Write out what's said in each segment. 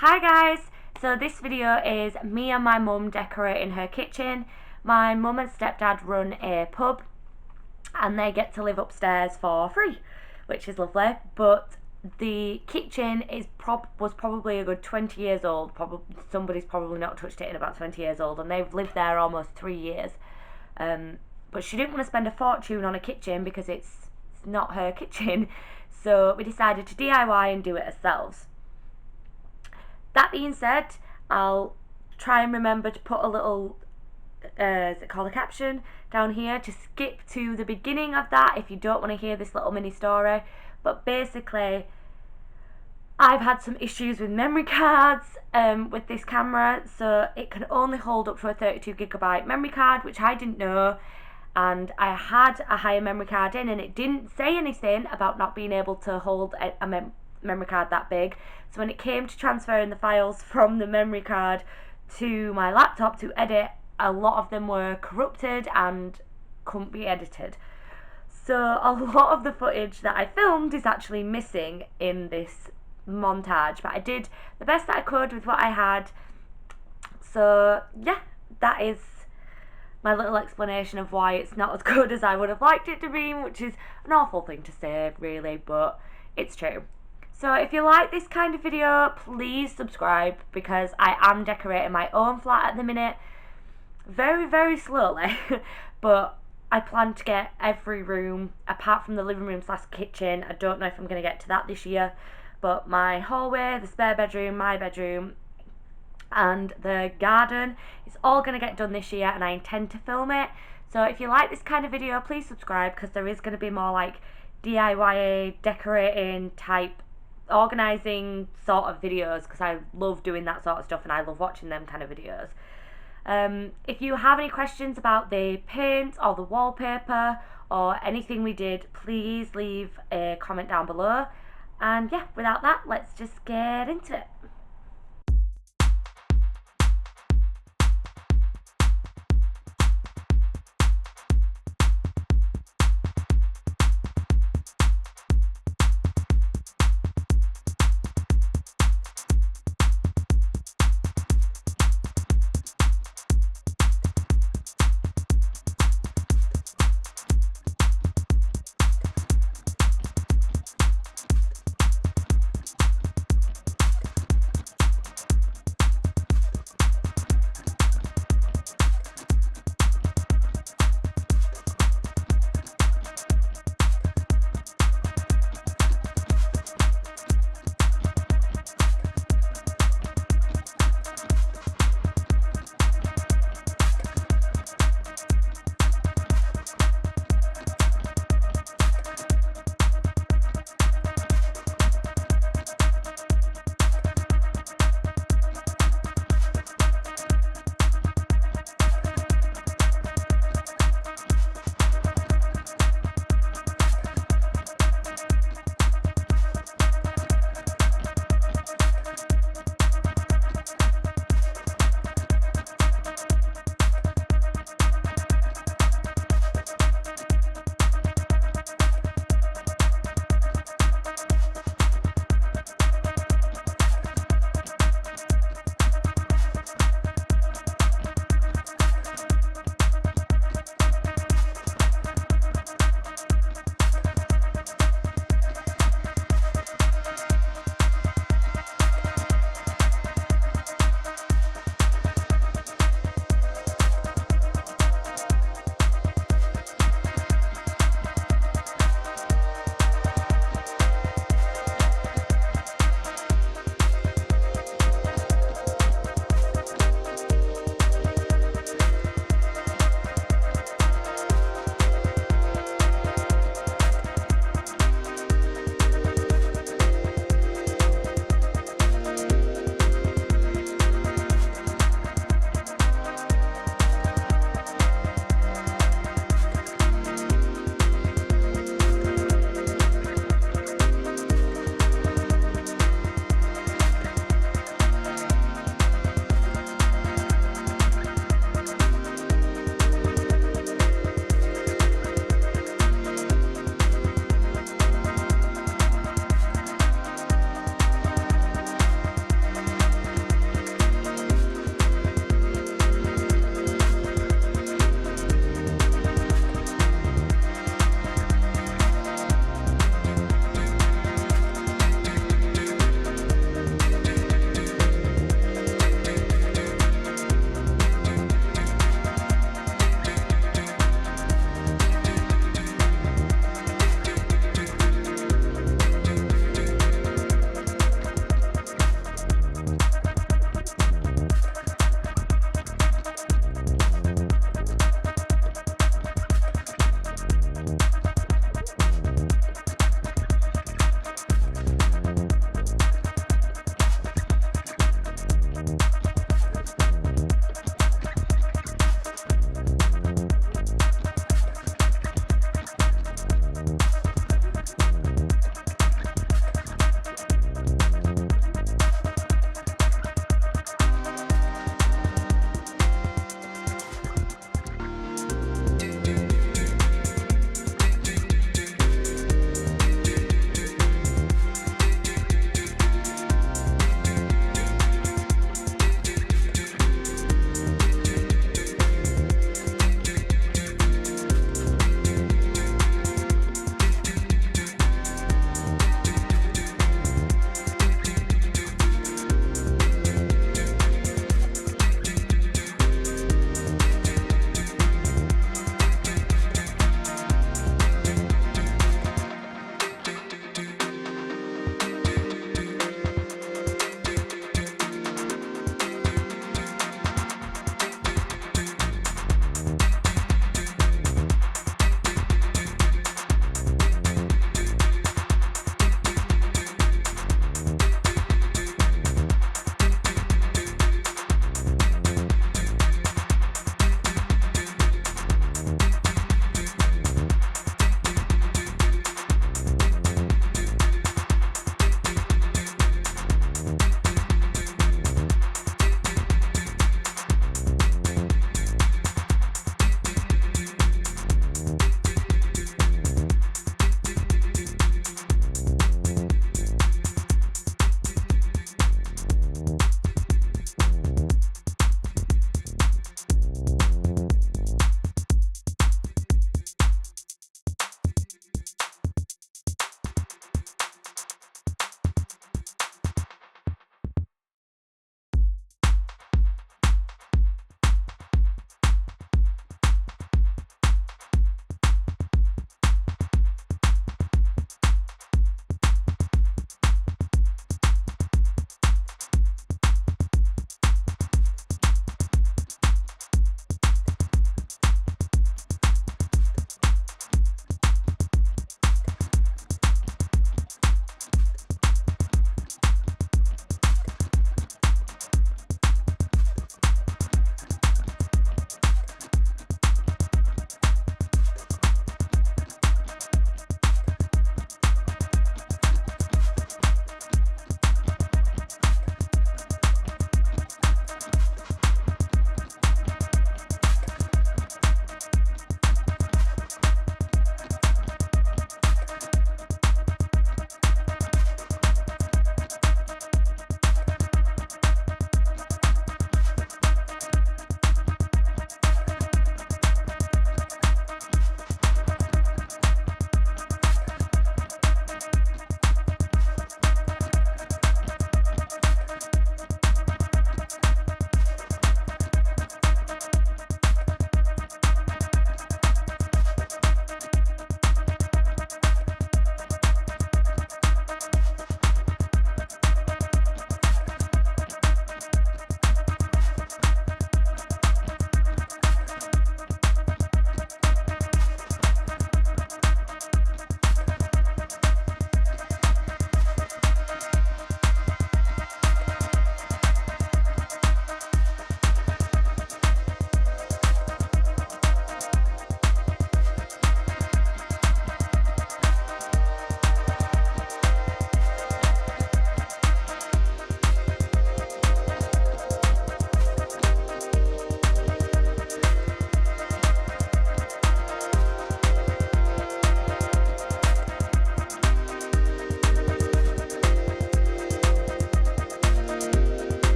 Hi guys! So this video is me and my mum decorating her kitchen. My mum and stepdad run a pub and they get to live upstairs for free, which is lovely. But the kitchen was probably a good 20 years old. Somebody's probably not touched it in about 20 years old, and they've lived there almost 3 years. But she didn't want to spend a fortune on a kitchen because it's not her kitchen. So we decided to DIY and do it ourselves. That being said, I'll try and remember to put a little, is it called a caption, down here to skip to the beginning of that if you don't want to hear this little mini story. But basically, I've had some issues with memory cards with this camera, so it can only hold up to a 32GB memory card, which I didn't know. And I had a higher memory card in and it didn't say anything about not being able to hold a memory card that big. So when it came to transferring the files from the memory card to my laptop to edit, a lot of them were corrupted and couldn't be edited. So a lot of the footage that I filmed is actually missing in this montage, but I did the best that I could with what I had. So yeah, that is my little explanation of why it's not as good as I would have liked it to be, which is an awful thing to say really, but it's true. So if you like this kind of video, please subscribe, because I am decorating my own flat at the minute, very slowly, but I plan to get every room apart from the living room / kitchen. I don't know if I'm going to get to that this year, but my hallway, the spare bedroom, my bedroom and the garden is all going to get done this year, and I intend to film it. So if you like this kind of video, please subscribe, because there is going to be more like DIY decorating type organising sort of videos, because I love doing that sort of stuff and I love watching them kind of videos. If you have any questions about the paint or the wallpaper or anything we did, please leave a comment down below. And yeah, without that, let's just get into it.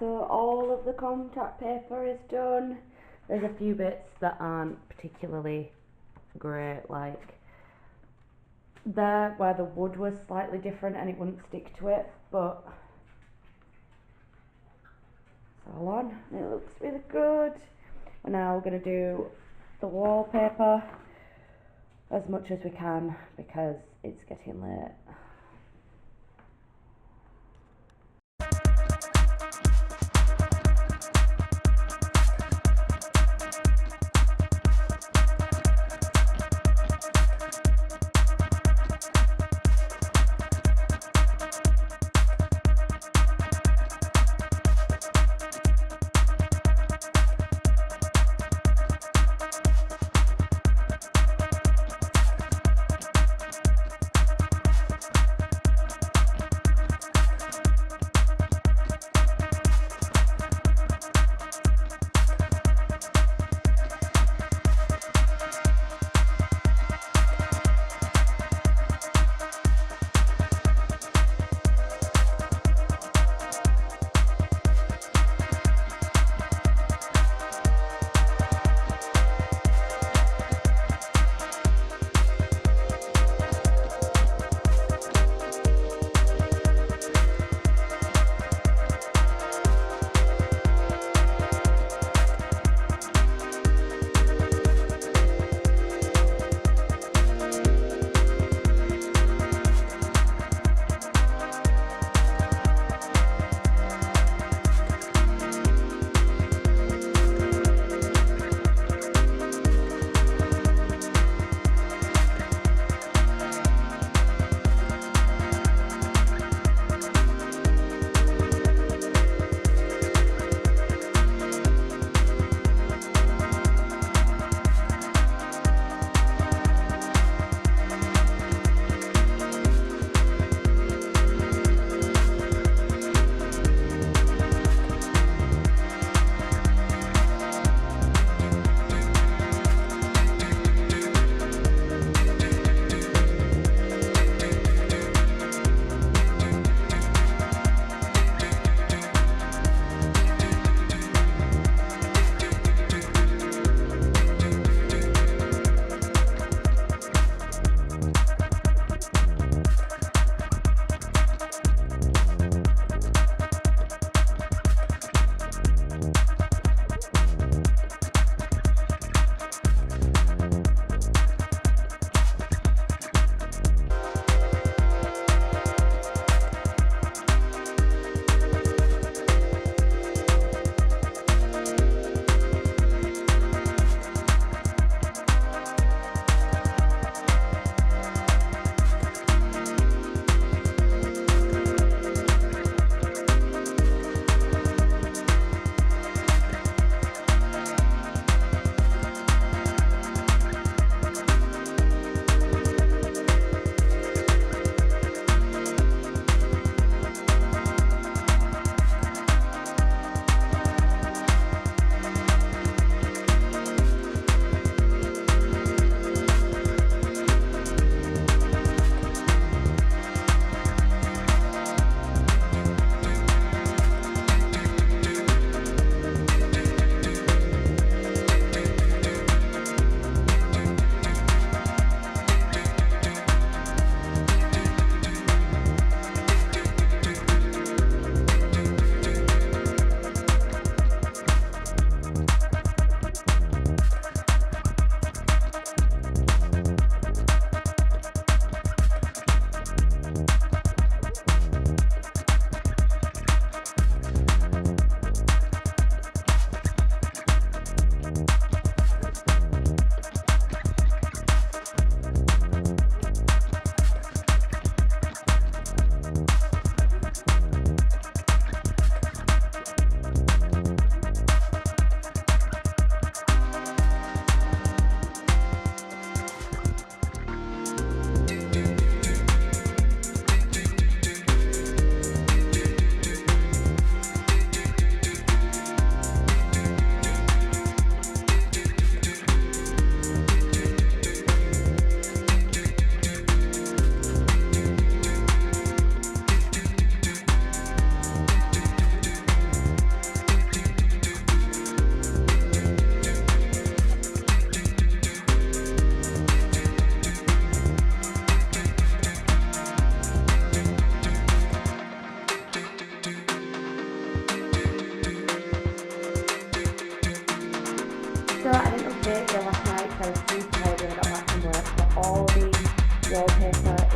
So all of the contact paper is done. There's a few bits that aren't particularly great, like there where the wood was slightly different and it wouldn't stick to it, but it's all on. It looks really good. And now we're going to do the wallpaper as much as we can because it's getting late.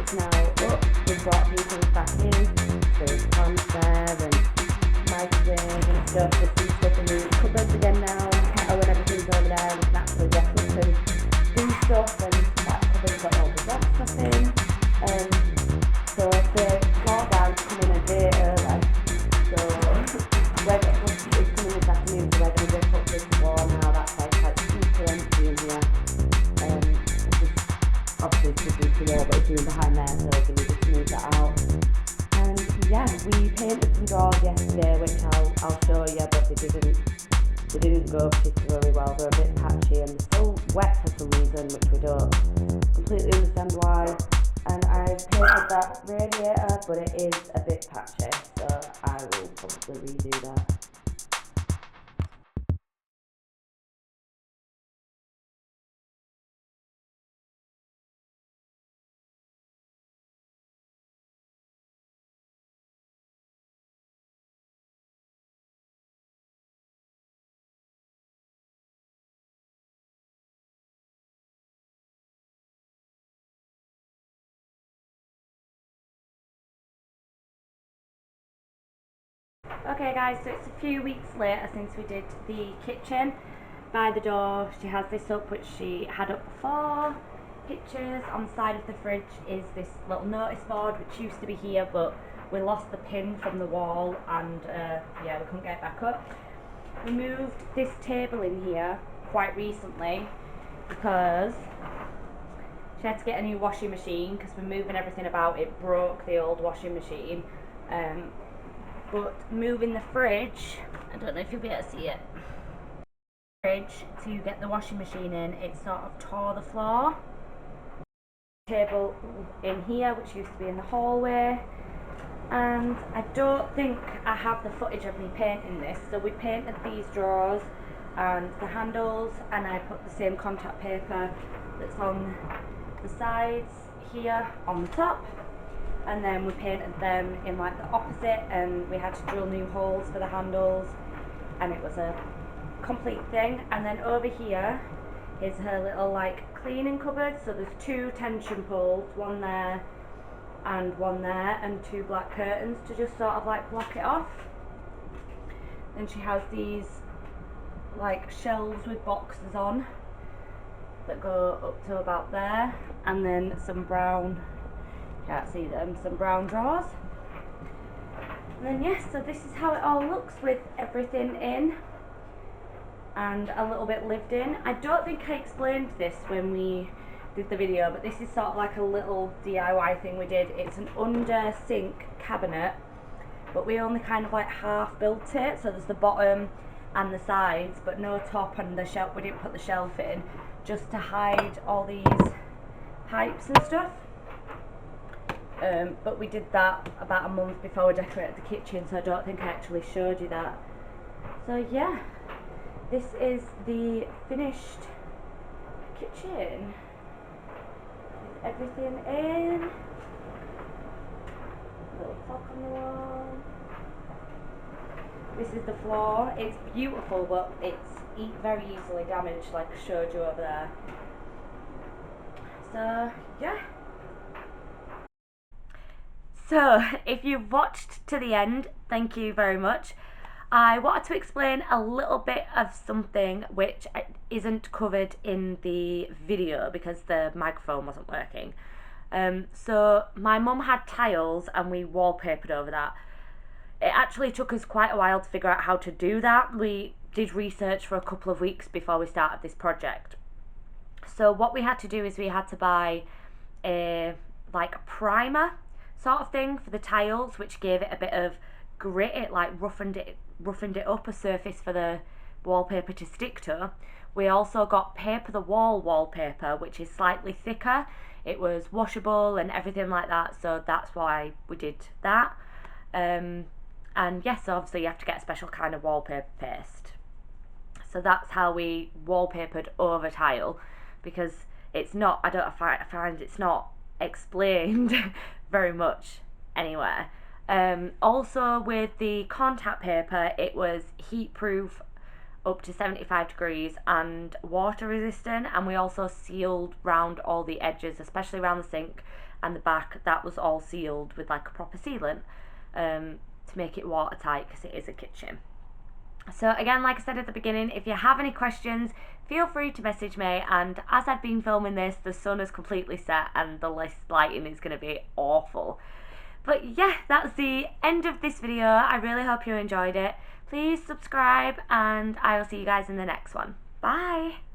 it's now up. We've brought a few things back in. There's plants there and microwave and stuff. There's some stuff in the cupboards again now. Kettle and everything's over there. We can actually walk up and do stuff, and that cupboard's got all the black stuff in. So the floor guys come in a day early. So we're it's coming this afternoon, so we're going to go put this floor now. That's like super empty in here. Obviously it's just the wall, but it's doing behind there, so we need to move that out. And yeah, we painted some drawers yesterday, which I'll show you, but they didn't go particularly well. They're a bit patchy and they're still wet for some reason, which we don't completely understand why. And I painted that radiator, but it is a bit patchy, so I will probably redo that. Okay guys, so it's a few weeks later since we did the kitchen. By the door she has this up, which she had up before. Pictures. On the side of the fridge is this little notice board, which used to be here, but we lost the pin from the wall, and yeah, we couldn't get it back up. We moved this table in here quite recently because she had to get a new washing machine, because we're moving everything about. It broke the old washing machine. But moving the fridge, I don't know if you'll be able to see it, fridge to get the washing machine in, it sort of tore the floor. Table in here, which used to be in the hallway, and I don't think I have the footage of me painting this. So we painted these drawers and the handles, and I put the same contact paper that's on the sides here on the top. And then we painted them in like the opposite, and we had to drill new holes for the handles, and it was a complete thing. And then over here is her little like cleaning cupboard. So there's two tension poles, one there and one there, and two black curtains to just sort of like block it off. Then she has these like shelves with boxes on that go up to about there, and then some brown, can't see them, some brown drawers. And then yes, so this is how it all looks with everything in and a little bit lived in. I don't think I explained this when we did the video, but this is sort of like a little DIY thing we did. It's an under sink cabinet, but we only kind of like half built it, so there's the bottom and the sides, but no top and the shelf. We didn't put the shelf in, just to hide all these pipes and stuff. But we did that about a month before we decorated the kitchen, so I don't think I actually showed you that. So yeah, this is the finished kitchen with everything in. Little clock on the wall. This is the floor. It's beautiful, but it's very easily damaged, like I showed you over there. So yeah. So, if you've watched to the end, thank you very much. I wanted to explain a little bit of something which isn't covered in the video because the microphone wasn't working. So, my mum had tiles and we wallpapered over that. It actually took us quite a while to figure out how to do that. We did research for a couple of weeks before we started this project. So, what we had to do is we had to buy a primer sort of thing for the tiles, which gave it a bit of grit. It like roughened it up, a surface for the wallpaper to stick to. We also got paper the wall wallpaper, which is slightly thicker. It was washable and everything like that, so that's why we did that. And yes, obviously you have to get a special kind of wallpaper paste. So that's how we wallpapered over tile, because it's not, I find it's not explained very much anywhere. Also with the contact paper, it was heat proof up to 75 degrees and water resistant, and we also sealed round all the edges, especially around the sink and the back, that was all sealed with like a proper sealant to make it watertight, because it is a kitchen. So again, like I said at the beginning, if you have any questions, feel free to message me. And as I've been filming this, the sun has completely set and the lighting is going to be awful. But yeah, that's the end of this video. I really hope you enjoyed it. Please subscribe, and I will see you guys in the next one. Bye!